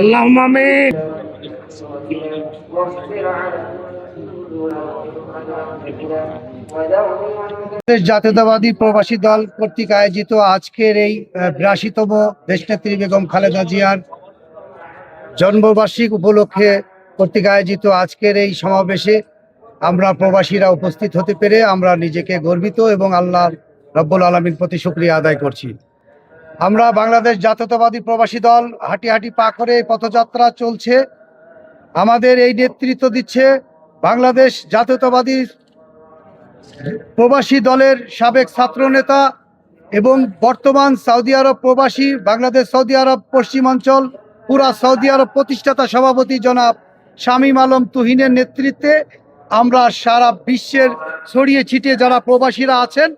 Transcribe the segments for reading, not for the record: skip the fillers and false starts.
আল্লাহুম্মা আমিন। জাতীয়তাবাদী প্রবাসী দল কর্তৃক আয়োজিত আজকের এই ৮২তম দেশনেত্রী বেগম খালেদা জিয়ার জন্মবার্ষিকী উপলক্ষে কর্তৃক আয়োজিত আজকের এই সমাবেশে আমরা প্রবাসীরা উপস্থিত হতে পেরে আমরা নিজেকে গর্বিত এবং আল্লাহ রব্বুল আলামিন প্রতি শুকরিয়া আদায় করছি। আমরা বাংলাদেশ জাতীয়তাবাদী প্রবাসী দল হাঁটি হাঁটি পা করে পথযাত্রা চলছে। আমাদের এই নেতৃত্ব দিচ্ছে বাংলাদেশ জাতীয়তাবাদী প্রবাসী দলের সাবেক ছাত্রনেতা এবং বর্তমান সৌদি আরব প্রবাসী, বাংলাদেশ সৌদি আরব পশ্চিমাঞ্চল পুরা সৌদি আরব প্রতিষ্ঠাতা সভাপতি জনাব শামীম আলম তুহিনের নেতৃত্বে আমরা সারা বিশ্বের ছড়িয়ে ছিটিয়ে যারা প্রবাসীরা আছেন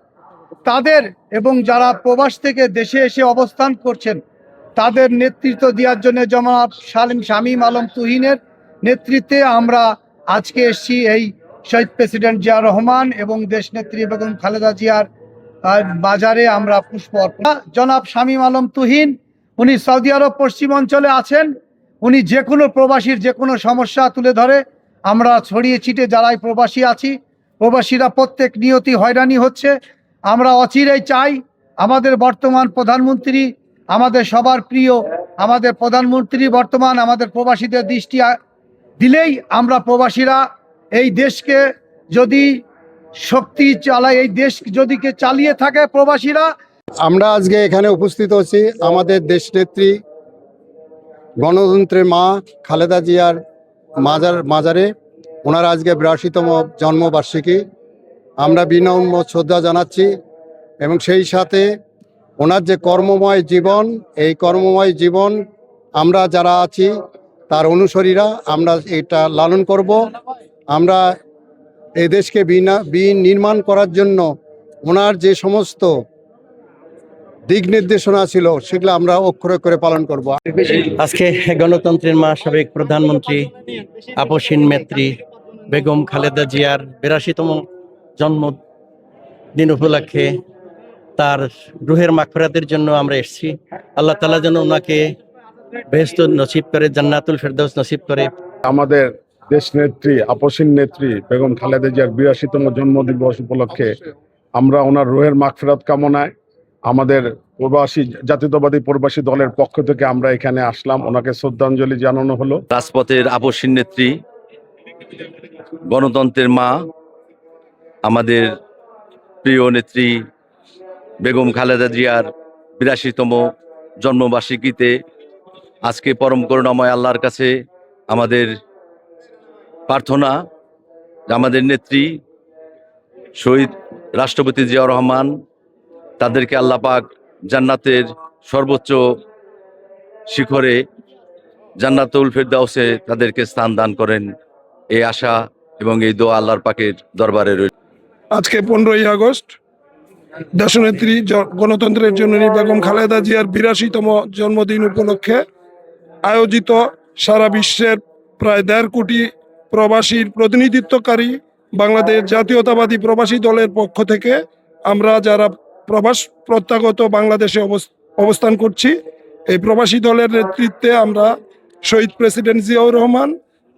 তাদের এবং যারা প্রবাস থেকে দেশে এসে অবস্থান করছেন তাদের নেতৃত্ব দেওয়ার জন্য জনাব শামীম আলম তুহিনের নেতৃত্বে আমরা আজকে এসেছি এই শহীদ প্রেসিডেন্ট জিয়া রহমান এবং দেশনেত্রী বেগম খালেদা জিয়ার বাজারে আমরা পুষ্প অর্পণ। জনাব শামীম আলম তুহিন উনি সৌদি আরব পশ্চিমাঞ্চলে আছেন। উনি যে কোনো প্রবাসীর যে কোনো সমস্যা তুলে ধরে। আমরা ছড়িয়ে ছিটে যারাই প্রবাসী আছি, প্রবাসীরা প্রত্যেক নিয়তি হয়রানি হচ্ছে। আমরা অচিরেই চাই আমাদের বর্তমান প্রধানমন্ত্রী, আমাদের সবার প্রিয় আমাদের প্রধানমন্ত্রী বর্তমান আমাদের প্রবাসীদের দৃষ্টি দিলেই আমরা প্রবাসীরা এই দেশকে যদি শক্তি চালায়, এই দেশ যদি চালিয়ে থাকে প্রবাসীরা। আমরা আজকে এখানে উপস্থিত হচ্ছি আমাদের দেশনেত্রী গণতন্ত্রের মা খালেদা জিয়ার মাজারে। ওনার আজকে ৮২তম জন্মবার্ষিকী। আমরা বিনম্র শ্রদ্ধা জানাচ্ছি এবং সেই সাথে ওনার যে কর্মময় জীবন, এই কর্মময় জীবন আমরা যারা আছি তার অনুসারীরা আমরা এটা লালন করব। আমরা এই দেশকে নির্মাণ করার জন্য ওনার যে সমস্ত দিক নির্দেশনা ছিল সেগুলো আমরা অক্ষরে করে পালন করব। আজকে গণতন্ত্রের মা সাবেক প্রধানমন্ত্রী আপসীন নেত্রী বেগম খালেদা জিয়ার ৮২তম জন্মদিন উপলক্ষে তার রুহের মাগফিরাতের জন্য আমরা এসেছি। আল্লাহ তাআলা যেন ওনাকে বেহেশত নসিব করে, জান্নাতুল ফেরদৌস নসিব করে। আমাদের দেশ নেত্রী আপসীন নেত্রী বেগম খালেদা জিয়ার ৮২তম জন্মদিবস উপলক্ষে আমরা ওনার রুহের মাগফিরাত কামনায় আমাদের জাতীয়তাবাদী প্রবাসী দলের পক্ষ থেকে আমরা এখানে আসলাম। ওনাকে শ্রদ্ধাঞ্জলি জানানো হলো। রাজপথের আপসীন নেত্রী, গণতন্ত্রের মা, আমাদের প্রিয় নেত্রী বেগম খালেদা জিয়ার ৮২তম জন্মবার্ষিকীতে আজকে পরম করুণাময় আল্লাহর কাছে আমাদের প্রার্থনা, আমাদের নেত্রী শহীদ রাষ্ট্রপতি জিয়া রহমান তাদেরকে আল্লাহ পাক জান্নাতের সর্বোচ্চ শিখরে জান্নাতুল ফেরদাউসে তাদেরকে স্থান দান করেন, এই আশা এবং এই দোয়া আল্লাহর পাকের দরবারে রইল। আজকে 15ই আগস্ট দেশনেত্রী গণতন্ত্রের জননী বেগম খালেদা জিয়ার ৮২তম জন্মদিন উপলক্ষে আয়োজিত সারা বিশ্বের প্রায় ১.৫ কোটি প্রবাসীর প্রতিনিধিত্বকারী বাংলাদেশ জাতীয়তাবাদী প্রবাসী দলের পক্ষ থেকে আমরা যারা প্রবাস প্রত্যাগত বাংলাদেশে অবস্থান করছি, এই প্রবাসী দলের নেতৃত্বে আমরা শহীদ প্রেসিডেন্ট জিয়াউর রহমান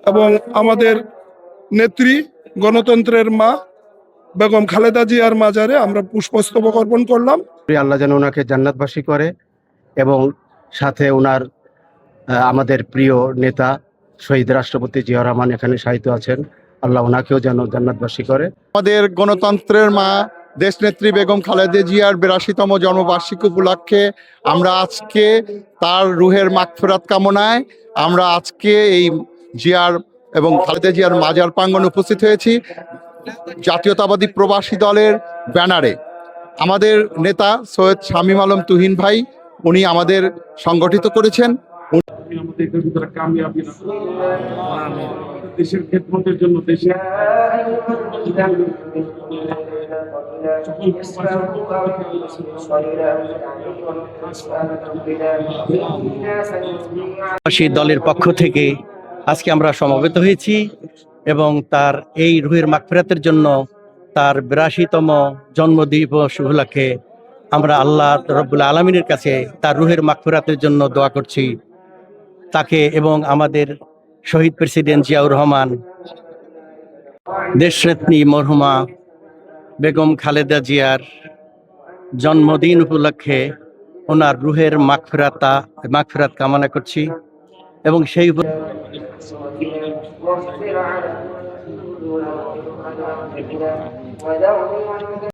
এবং আমাদের নেত্রী গণতন্ত্রের মা বেগম খালেদা জিয়ার মাজারে আমরা পুষ্পস্তবক অর্পণ করলাম। আল্লাহ যেন ওনাকে জান্নাতবাসী করে এবং সাথে ওনার আমাদের প্রিয় নেতা শহীদ রাষ্ট্রপতি জিয়া রহমান এখানে শায়িত আছেন, আল্লাহ ওনাকেও যেন জান্নাতবাসী করে। আমাদের গণতন্ত্রের মা দেশনেত্রী বেগম খালেদা জিয়ার ৮২তম জন্মবার্ষিকী উপলক্ষে আমরা আজকে তার রুহের মাগফিরাত কামনায় আমরা আজকে এই জিয়ার এবং খালেদা জিয়ার মাজার প্রাঙ্গণে উপস্থিত হয়েছি। জাতীয়তাবাদী প্রবাসী দলের ব্যানারে আমাদের নেতা সৈয়দ শামীম আলম তুহিন ভাই উনি আমাদের সংগঠিত করেছেন। দেশের খেদমতের জন্য দেশের দলের পক্ষ থেকে আজকে আমরা সমবেত হয়েছি এবং তার এই রুহের মাগফিরাতের জন্য তার ৮২তম জন্মদিবস উপলক্ষে আমরা আল্লাহ রব্বুল আলামিনের কাছে তার রুহের মাগফিরাতের জন্য দোয়া করছি। তাকে এবং আমাদের শহীদ প্রেসিডেন্ট জিয়াউর রহমান, দেশনেত্রী মরহুমা বেগম খালেদা জিয়ার জন্মদিন উপলক্ষে ওনার রুহের মাগফিরাত কামনা করছি এবং সেই